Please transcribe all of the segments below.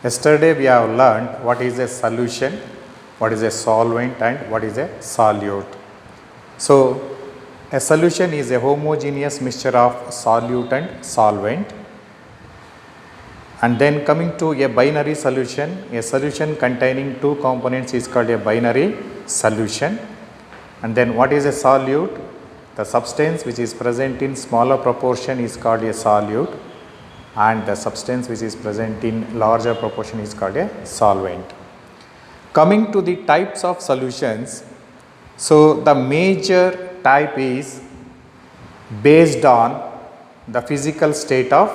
Yesterday we have learned what is a solution, what is a solvent and what is a solute. So a solution is a homogeneous mixture of solute and solvent. And then coming to a binary solution, a solution containing two components is called a binary solution. And then what is a solute? The substance which is present in smaller proportion is called a solute, and the substance which is present in larger proportion is called a solvent. Coming to the types of solutions, so the major type is based on the physical state of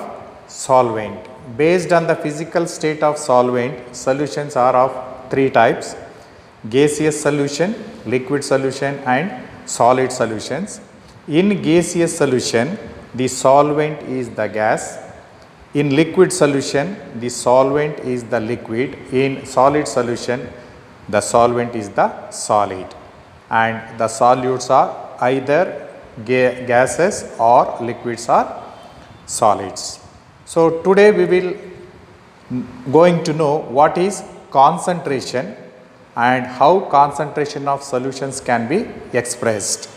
solvent. Based on the physical state of solvent, solutions are of three types: gaseous solution, liquid solution and solid solutions. In gaseous solution, the solvent is the gas. In liquid solution, the solvent is the liquid. In solid solution, the solvent is the solid. And the solutes are either gases or liquids or solids. So today we will going to know what is concentration and how concentration of solutions can be expressed.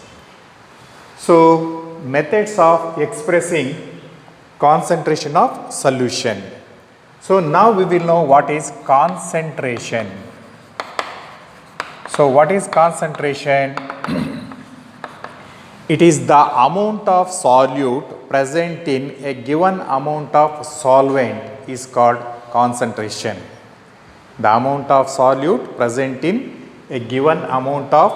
So methods of expressing concentration of solution. So now we will know what is concentration. So what is concentration? It is the amount of solute present in a given amount of solvent is called concentration. The amount of solute present in a given amount of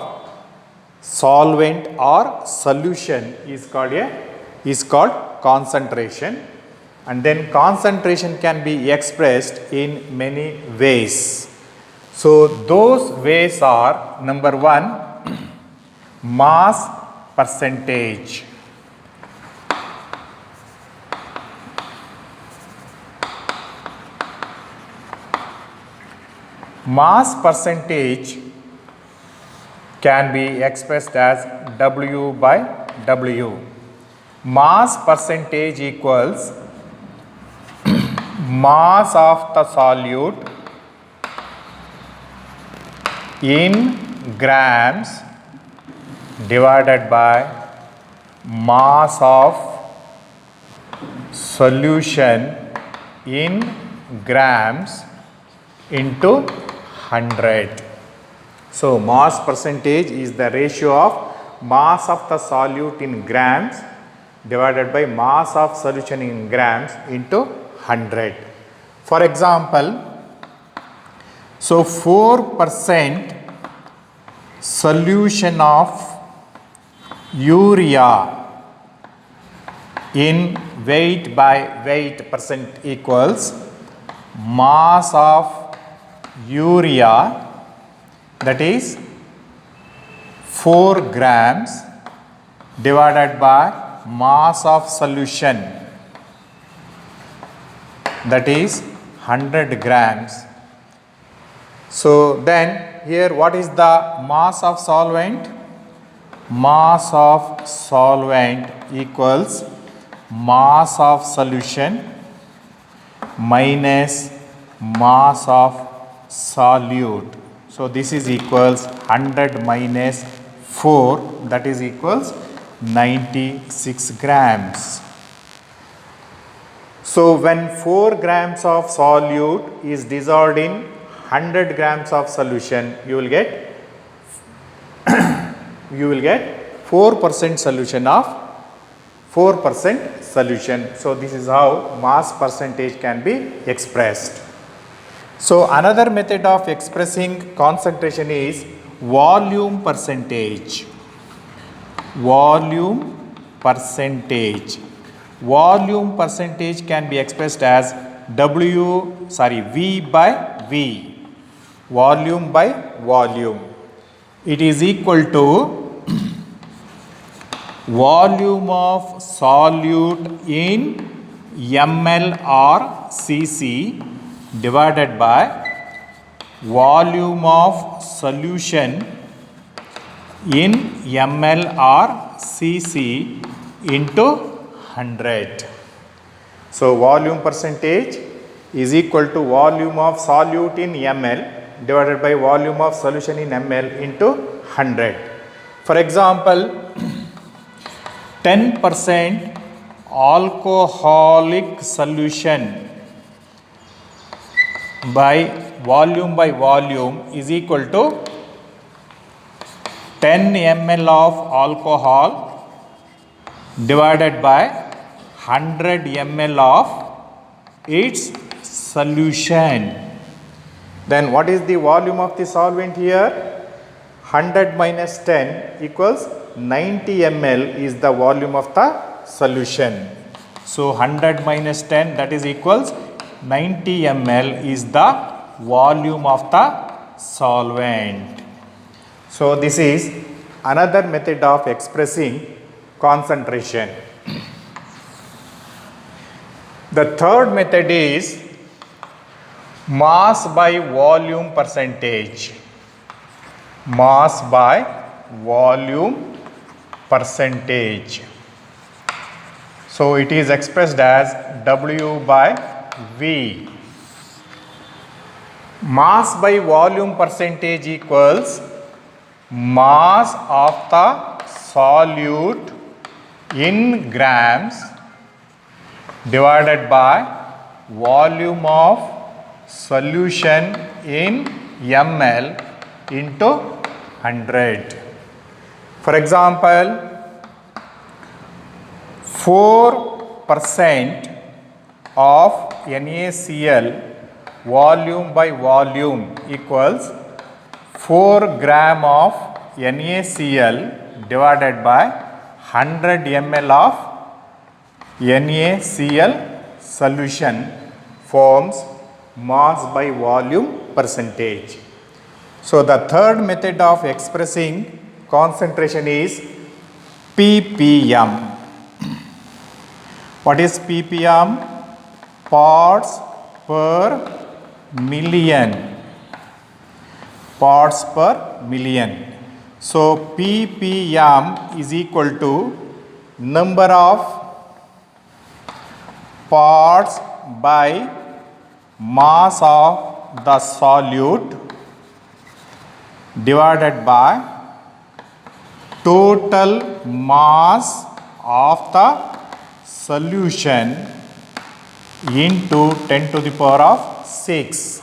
solvent or solution is called concentration. And then concentration can be expressed in many ways. So those ways are: number one, mass percentage. Mass percentage can be expressed as W by W. Mass percentage equals mass of the solute in grams divided by mass of solution in grams into 100. So mass percentage is the ratio of mass of the solute in grams divided by mass of solution in grams into 100. For example, so 4% solution of urea in weight by weight percent equals mass of urea, that is 4 grams divided by mass of solution, that is 100 grams. So then here what is the mass of solvent? Mass of solvent equals mass of solution minus mass of solute. So this is equals 100 minus 4, that is equals 96 grams. So when 4 grams of solute is dissolved in 100 grams of solution, you will get 4% solution of 4% solution. So this is how mass percentage can be expressed. So another method of expressing concentration is volume percentage. Volume percentage. Volume percentage can be expressed as V by V. Volume by volume. It is equal to volume of solute in ml or cc divided by volume of solution in ml or cc into 100. So volume percentage is equal to volume of solute in ml divided by volume of solution in ml into 100. For example, 10% alcoholic solution by volume is equal to 10 ml of alcohol divided by 100 ml of its solution. Then what is the volume of the solvent here? 100 minus 10 equals 90 ml is the volume of the solution. So 100 minus 10, that is equals 90 ml is the volume of the solvent. So this is another method of expressing concentration. The third method is mass by volume percentage. Mass by volume percentage. So it is expressed as W by V. Mass by volume percentage equals mass of the solute in grams divided by volume of solution in ml into 100. For example, 4% of NaCl volume by volume equals 4 gram of NaCl divided by 100 ml of NaCl solution forms mass by volume percentage. So the third method of expressing concentration is ppm. What is ppm? Parts per million. Parts per million. So ppm is equal to number of parts by mass of the solute divided by total mass of the solution into 10 to the power of 6.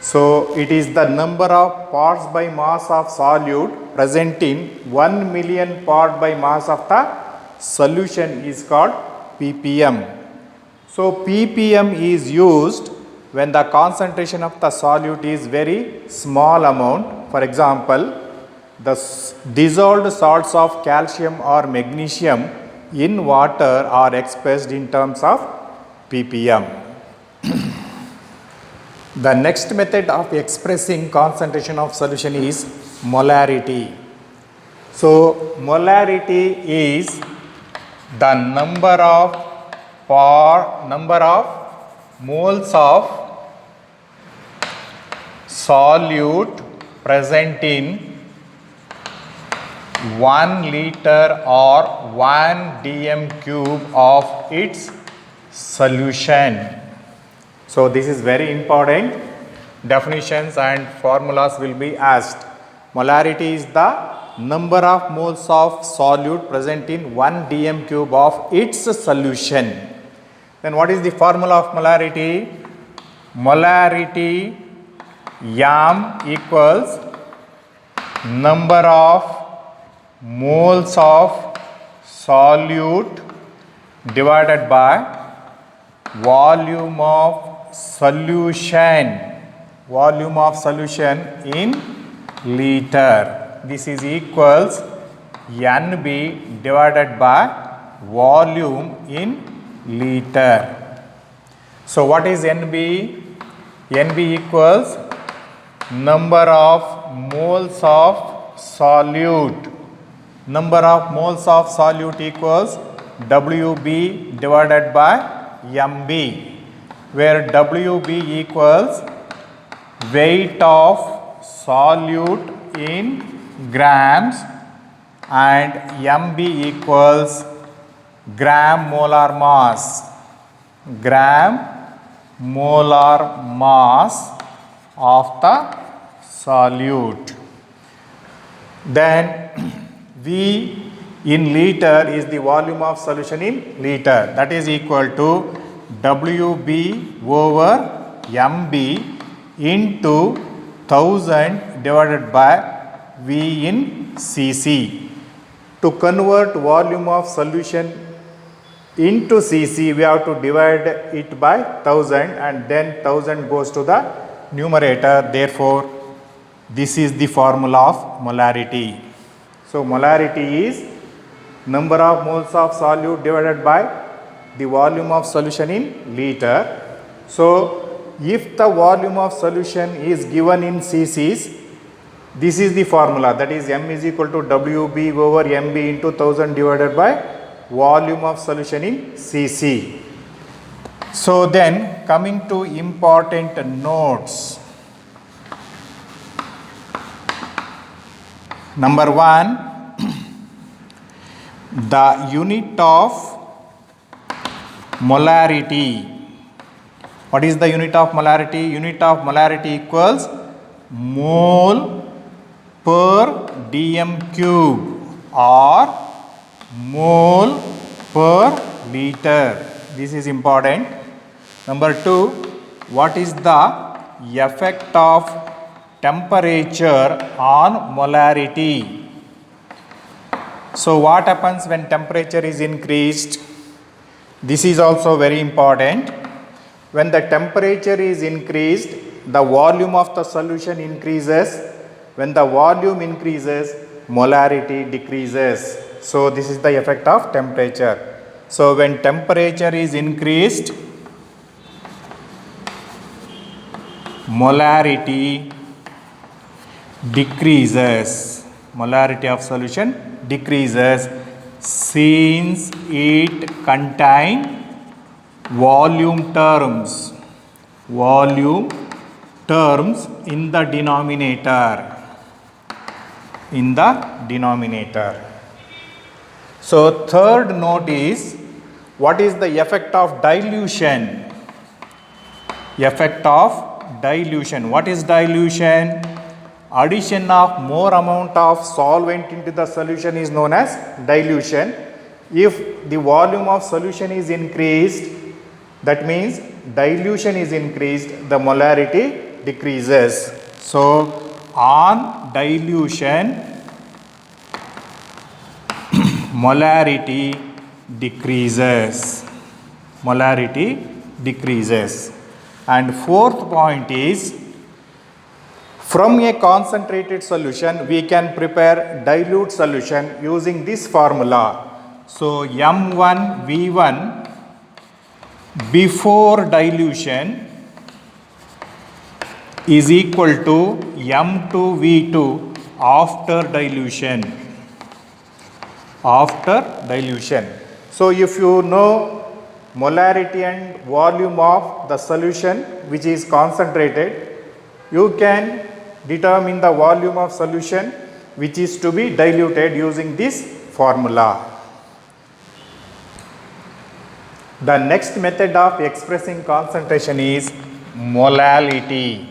So it is the number of parts by mass of solute present in 1 million part by mass of the solution is called ppm. So ppm is used when the concentration of the solute is very small amount. For example, the dissolved salts of calcium or magnesium in water are expressed in terms of ppm. The next method of expressing concentration of solution is molarity. So molarity is the number of moles of solute present in 1 liter or 1 dm cube of its solution. So this is very important. Definitions and formulas will be asked. Molarity is the number of moles of solute present in 1 dm cube of its solution. Then what is the formula of molarity? Molarity yam equals number of moles of solute divided by volume of solution in liter. This is equals NB divided by volume in liter. So what is NB? NB equals number of moles of solute. Number of moles of solute equals WB divided by MB, where WB equals weight of solute in grams and MB equals gram molar mass. Gram molar mass of the solute. Then V in liter is the volume of solution in liter, that is equal to WB over MB into 1000 divided by V in cc. To convert volume of solution into cc, we have to divide it by 1000 and then 1000 goes to the numerator. Therefore, this is the formula of molarity. So, molarity is number of moles of solute divided by the volume of solution in liter. So, if the volume of solution is given in cc's, this is the formula, that is M is equal to WB over MB into 1000 divided by volume of solution in cc. So, then coming to important notes. Number 1, the unit of molarity. What is the unit of molarity? Unit of molarity equals mole per dm cube or mole per liter. This is important. Number 2, what is the effect of temperature on molarity? So, what happens when temperature is increased? This is also very important. When the temperature is increased, the volume of the solution increases. When the volume increases, molarity decreases. So, this is the effect of temperature. So, when temperature is increased, molarity decreases. Molarity of solution decreases since it contains volume terms in the denominator. So, third note is, what is the effect of dilution? Effect of dilution. What is dilution? Addition of more amount of solvent into the solution is known as dilution. If the volume of solution is increased, that means dilution is increased, the molarity decreases. So, on dilution, molarity decreases. And fourth point is, from a concentrated solution, we can prepare dilute solution using this formula. So, M1 V1 before dilution is equal to M2 V2 after dilution. So, if you know molarity and volume of the solution which is concentrated, you can determine the volume of solution which is to be diluted using this formula. The next method of expressing concentration is molality.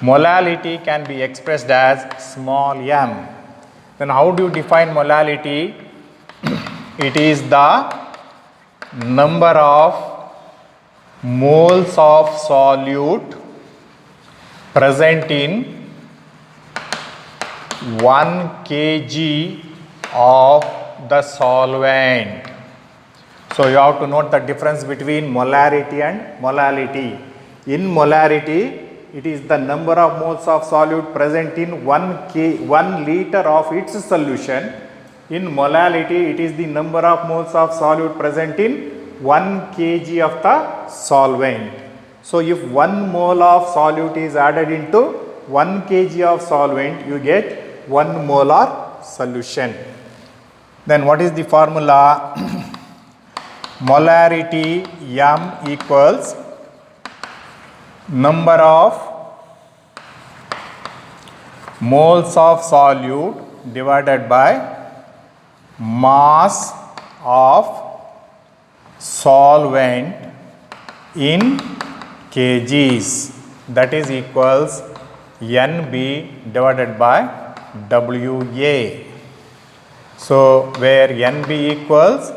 Molality can be expressed as small m. Then how do you define molality? It is the number of moles of solute present in 1 kg of the solvent. So, you have to note the difference between molarity and molality. In molarity, it is the number of moles of solute present in 1 liter of its solution. In molality, it is the number of moles of solute present in 1 kg of the solvent. So, if 1 mole of solute is added into 1 kg of solvent, you get 1 molar solution. Then what is the formula? Molarity M equals number of moles of solute divided by mass of solvent in kgs, that is equals NB divided by WA. So where NB equals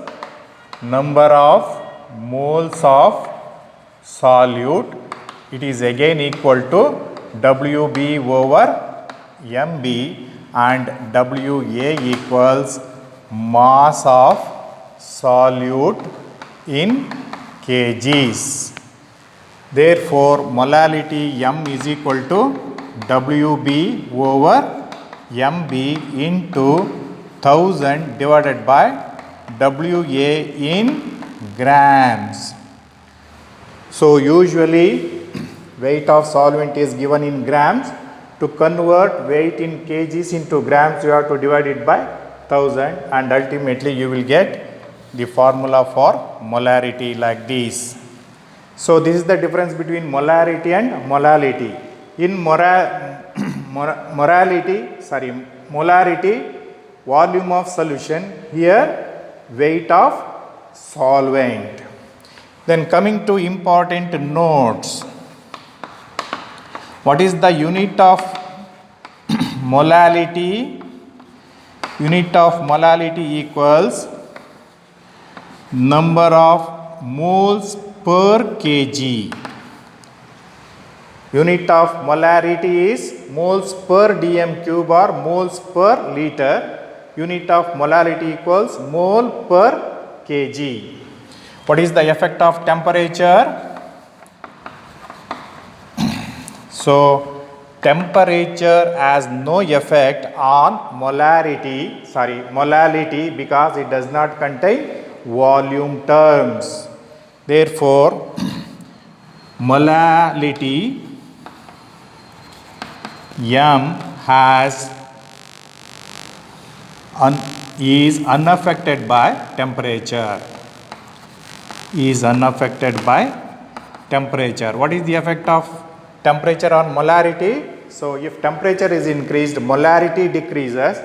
number of moles of solute, it is again equal to WB over MB, and WA equals mass of solute in kgs. Therefore, molality M is equal to WB over MB into 1000 divided by WA in grams. So, usually weight of solvent is given in grams. To convert weight in kgs into grams, you have to divide it by 1000, and ultimately you will get the formula for molarity like this. So, this is the difference between molarity and molality. In molarity, volume of solution, here weight of solvent. Then coming to important notes. What is the unit of molality? Unit of molality equals number of moles per kg. Unit of molarity is moles per dm cube or moles per liter. Unit of molality equals mole per kg. What is the effect of temperature? So, temperature has no effect on molality because it does not contain volume terms. Therefore, molality M is unaffected by temperature. What is the effect of temperature on molarity? So, if temperature is increased, molarity decreases.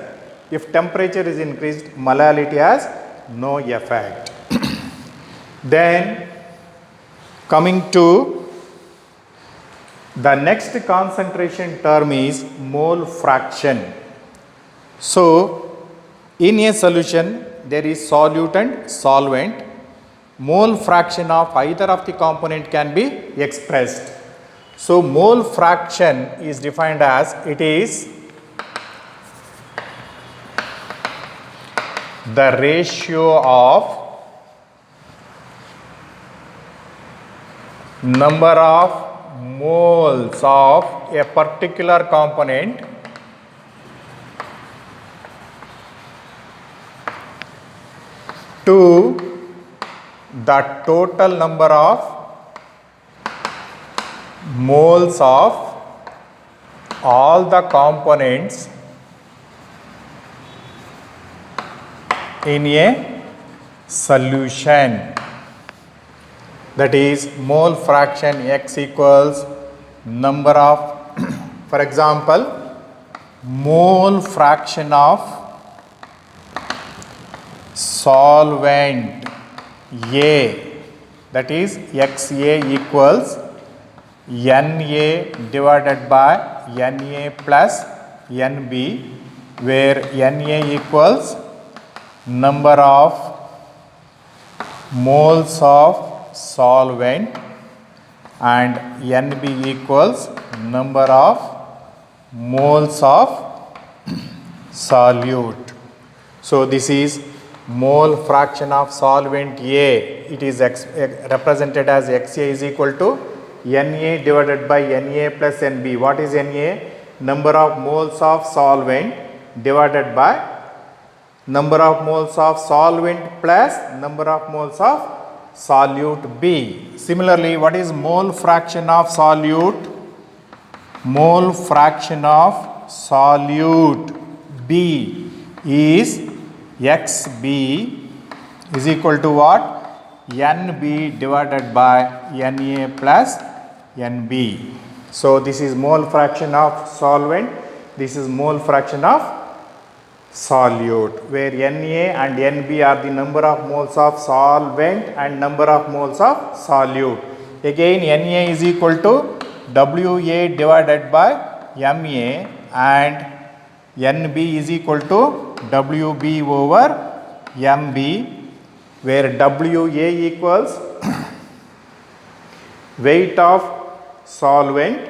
If temperature is increased, molality has no effect. Then coming to the next concentration term is mole fraction. So, in a solution there is solute and solvent. Mole fraction of either of the component can be expressed. So, mole fraction is defined as it is the ratio of number of moles of a particular component to the total number of moles of all the components in a solution. That is, mole fraction X equals number of for example, mole fraction of solvent A, that is XA equals NA divided by NA plus NB, where NA equals number of moles of solvent and NB equals number of moles of solute. So, this is mole fraction of solvent A. It is represented as XA is equal to Na divided by Na plus Nb. What is Na? Number of moles of solvent divided by number of moles of solvent plus number of moles of solute B. Similarly, what is mole fraction of solute? Mole fraction of solute B is Xb is equal to what? Nb divided by Na plus Nb. So, this is mole fraction of solvent, this is mole fraction of solute, where Na and Nb are the number of moles of solvent and number of moles of solute. Again Na is equal to Wa divided by Ma, and Nb is equal to Wb over Mb, where Wa equals weight of solvent,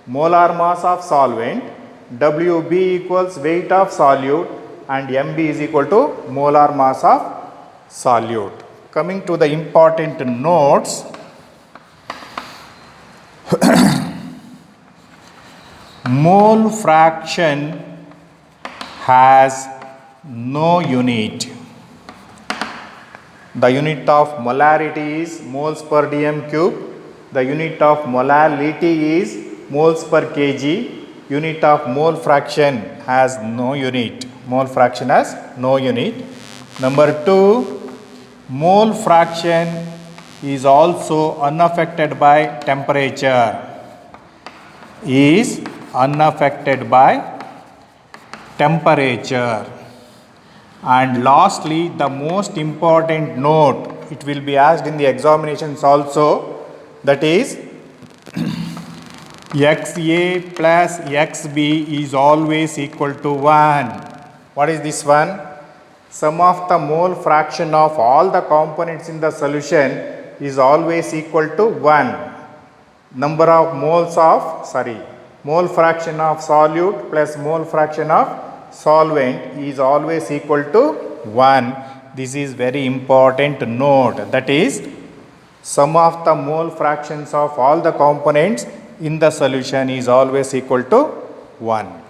molar mass of solvent, Wb equals weight of solute, and Mb is equal to molar mass of solute. Coming to the important notes, mole fraction has no unit. The unit of molarity is moles per dm cube. The unit of molality is moles per kg. Unit of mole fraction has no unit. Mole fraction has no unit. Number 2, mole fraction is also unaffected by temperature. Is unaffected by temperature. And lastly, the most important note, it will be asked in the examinations also, that is XA plus XB is always equal to 1. What is this one? Sum of the mole fraction of all the components in the solution is always equal to 1. Number of moles of, mole fraction of solute plus mole fraction of solvent is always equal to 1. This is very important note. That is, sum of the mole fractions of all the components in the solution is always equal to 1.